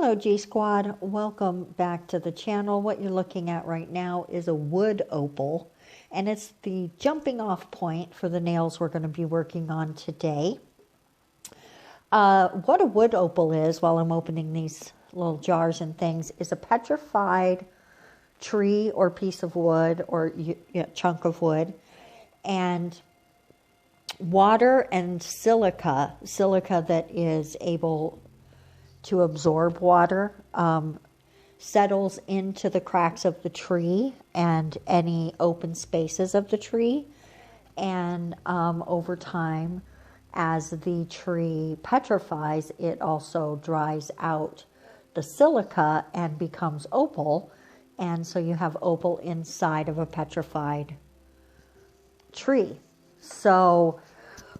Hello G Squad, welcome back to the channel. What you're looking at right now is a wood opal, and it's the jumping off point for the nails we're going to be working on today. What a wood opal is, while I'm opening these little jars and things, is a petrified tree or piece of wood or chunk of wood, and water and silica that is able to absorb water, settles into the cracks of the tree and any open spaces of the tree. And over time, as the tree petrifies, it also dries out the silica and becomes opal. And so you have opal inside of a petrified tree. So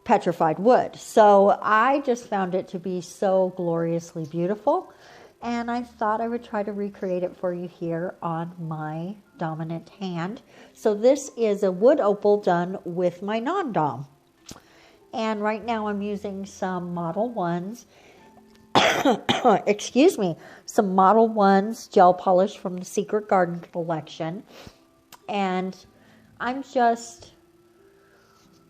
petrified wood. So I just found it to be so gloriously beautiful, and I thought I would try to recreate it for you here on my dominant hand. So this is a wood opal done with my non-dom, and right now I'm using some Model 1s excuse me, some Model 1s gel polish from the Secret Garden collection, and I'm just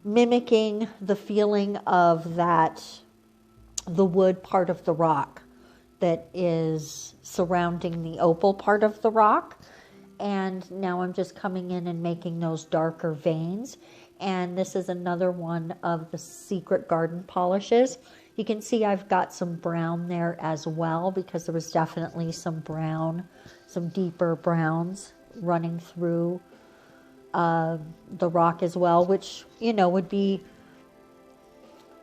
mimicking the feeling of the wood part of the rock that is surrounding the opal part of the rock. And now I'm just coming in and making those darker veins. And this is another one of the Secret Garden polishes. You can see I've got some brown there as well, because there was definitely some brown, some deeper browns running through the rock as well, which, would be,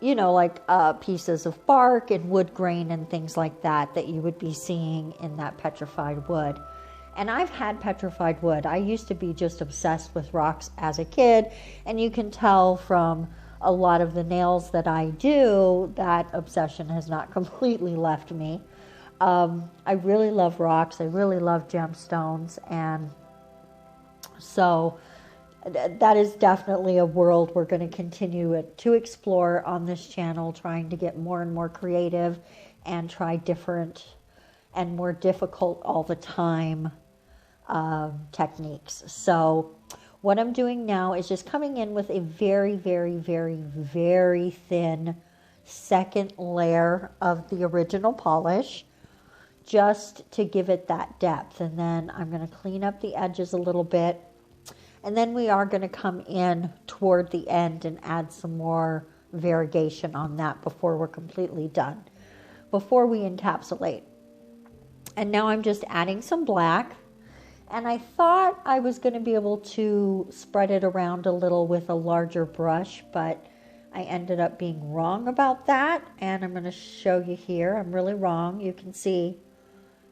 like pieces of bark and wood grain and things like that you would be seeing in that petrified wood. And I've had petrified wood. I used to be just obsessed with rocks as a kid, and you can tell from a lot of the nails that I do, that obsession has not completely left me. I really love rocks. I really love gemstones, and so that is definitely a world we're going to continue to explore on this channel, trying to get more and more creative and try different and more difficult all the time techniques. So what I'm doing now is just coming in with a very, very, very, very thin second layer of the original polish, just to give it that depth. And then I'm going to clean up the edges a little bit. And then we are going to come in toward the end and add some more variegation on that before we're completely done, before we encapsulate. And now I'm just adding some black. And I thought I was going to be able to spread it around a little with a larger brush, but I ended up being wrong about that. And I'm going to show you here. I'm really wrong. You can see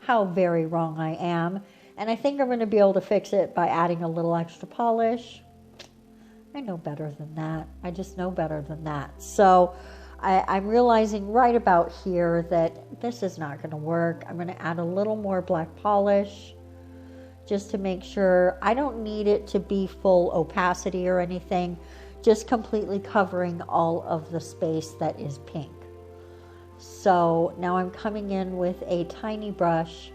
how very wrong I am. And I think I'm going to be able to fix it by adding a little extra polish. I know better than that. I just know better than that. So I'm realizing right about here that this is not going to work. I'm going to add a little more black polish just to make sure. I don't need it to be full opacity or anything, just completely covering all of the space that is pink. So now I'm coming in with a tiny brush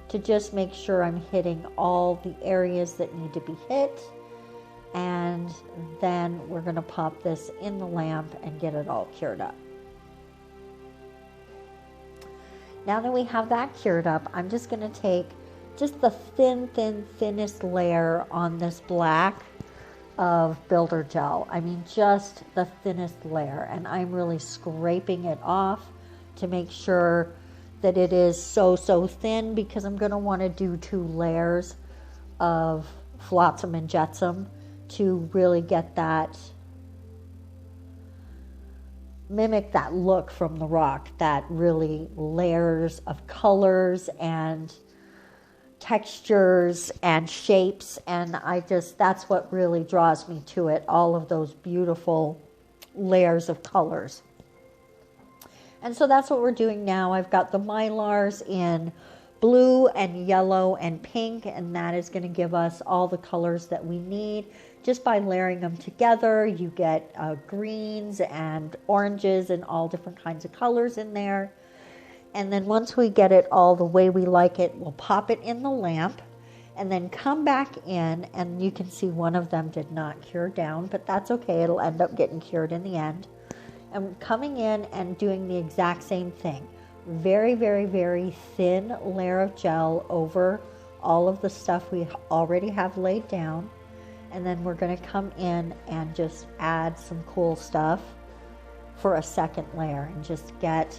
to just make sure I'm hitting all the areas that need to be hit. And then we're going to pop this in the lamp and get it all cured up. Now that we have that cured up, I'm just going to take just the thinnest layer on this black of builder gel. I mean, just the thinnest layer. And I'm really scraping it off to make sure that it is so thin, because I'm going to want to do 2 layers of flotsam and jetsam to really get that, mimic that look from the rock, that really layers of colors and textures and shapes. And that's what really draws me to it, all of those beautiful layers of colors. And so that's what we're doing now. I've got the mylars in blue and yellow and pink, and that is going to give us all the colors that we need. Just by layering them together, you get greens and oranges and all different kinds of colors in there. And then once we get it all the way we like it, we'll pop it in the lamp and then come back in, and you can see one of them did not cure down, but that's okay. It'll end up getting cured in the end. And coming in and doing the exact same thing. Very, very, very thin layer of gel over all of the stuff we already have laid down. And then we're going to come in and just add some cool stuff for a second layer and just get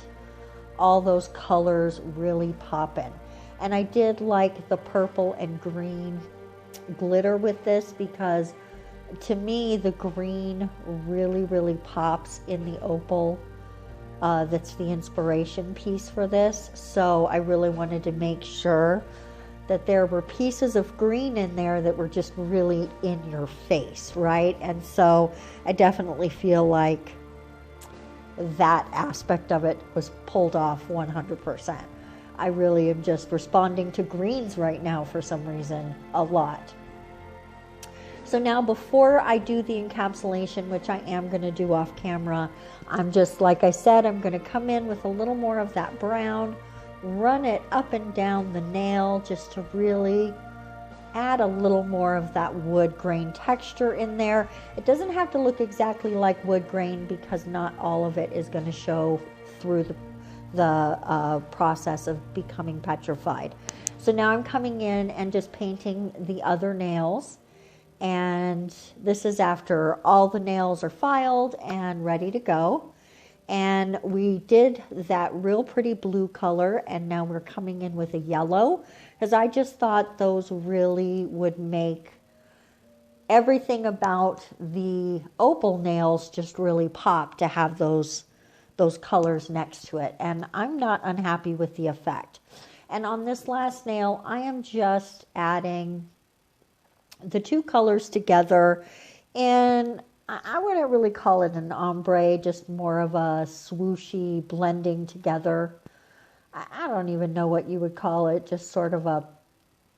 all those colors really popping. And I did like the purple and green glitter with this because to me the green really, really pops in the opal. That's the inspiration piece for this. So I really wanted to make sure that there were pieces of green in there that were just really in your face, right? And so I definitely feel like that aspect of it was pulled off 100%. I really am just responding to greens right now for some reason a lot. So now before I do the encapsulation, which I am going to do off camera, I'm just, like I said, I'm going to come in with a little more of that brown, run it up and down the nail just to really add a little more of that wood grain texture in there. It doesn't have to look exactly like wood grain because not all of it is going to show through the process of becoming petrified. So now I'm coming in and just painting the other nails, and this is after all the nails are filed and ready to go. And we did that real pretty blue color, and now we're coming in with a yellow because I just thought those really would make everything about the opal nails just really pop to have those colors next to it. And I'm not unhappy with the effect. And on this last nail, I am just adding the two colors together, and I wouldn't really call it an ombre, just more of a swooshy blending together. I don't even know what you would call it, just sort of a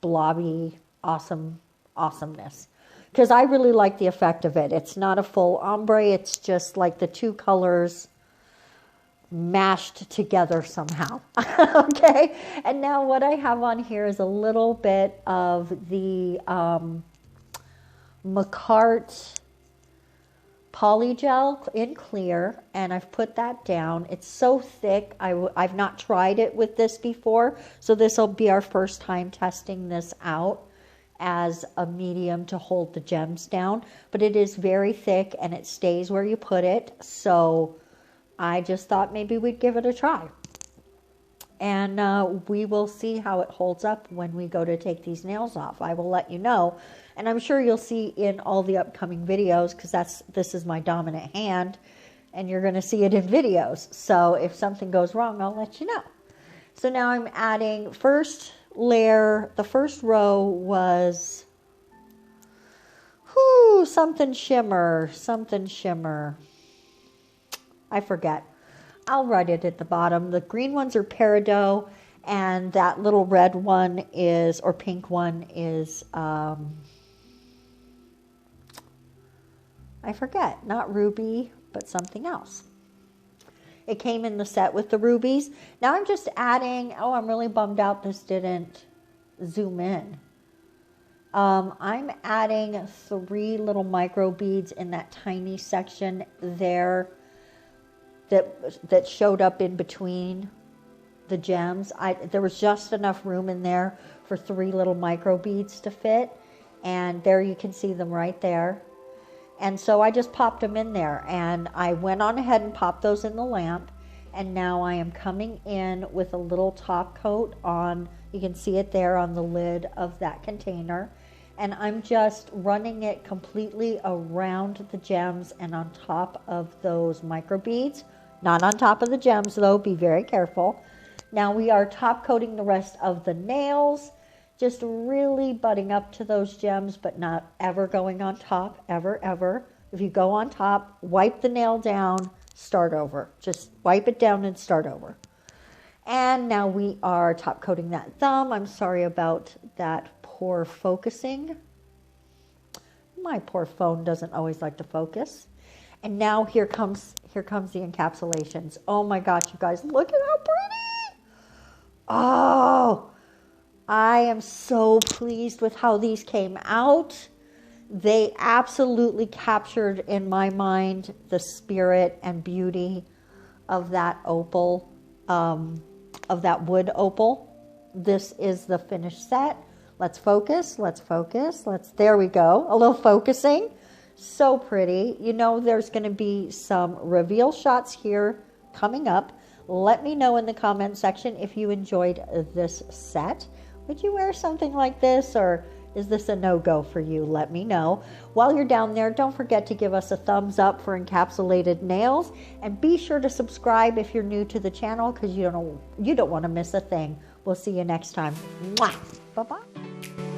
blobby awesomeness. Because I really like the effect of it. It's not a full ombre, it's just like the two colors mashed together somehow. Okay, and now what I have on here is a little bit of the Macart polygel in clear, and I've put that down. It's so thick. I've not tried it with this before, so this will be our first time testing this out as a medium to hold the gems down, but it is very thick and it stays where you put it, so I just thought maybe we'd give it a try. And we will see how it holds up when we go to take these nails off. I will let you know. And I'm sure you'll see in all the upcoming videos, because this is my dominant hand, and you're going to see it in videos. So if something goes wrong, I'll let you know. So now I'm adding first layer. The first row was something shimmer. I forget. I'll write it at the bottom. The green ones are peridot, and that little red one is, or pink one is, I forget, not ruby, but something else. It came in the set with the rubies. Now I'm just adding, I'm really bummed out this didn't zoom in. I'm adding 3 little micro beads in that tiny section there that showed up in between the gems. There was just enough room in there for 3 little micro beads to fit, and there you can see them right there. And so I just popped them in there, and I went on ahead and popped those in the lamp, and now I am coming in with a little top coat on, you can see it there on the lid of that container, and I'm just running it completely around the gems and on top of those micro beads. Not on top of the gems though, be very careful. Now we are top coating the rest of the nails, just really butting up to those gems, but not ever going on top, ever. If you go on top, wipe the nail down, start over. Just wipe it down and start over. And now we are top coating that thumb. I'm sorry about that poor focusing. My poor phone doesn't always like to focus. And now here comes the encapsulations. Oh my gosh, you guys, look at how pretty. Oh, I am so pleased with how these came out. They absolutely captured in my mind the spirit and beauty of that opal, of that wood opal. This is the finished set. Let's focus, let's focus, there we go. A little focusing. So pretty. You know, there's going to be some reveal shots here coming up. Let me know in the comment section if you enjoyed this set. Would you wear something like this, or is this a no-go for you? Let me know. While you're down there, don't forget to give us a thumbs up for encapsulated nails, and be sure to subscribe if you're new to the channel, because you don't want to miss a thing. We'll see you next time. Mwah! Bye-bye.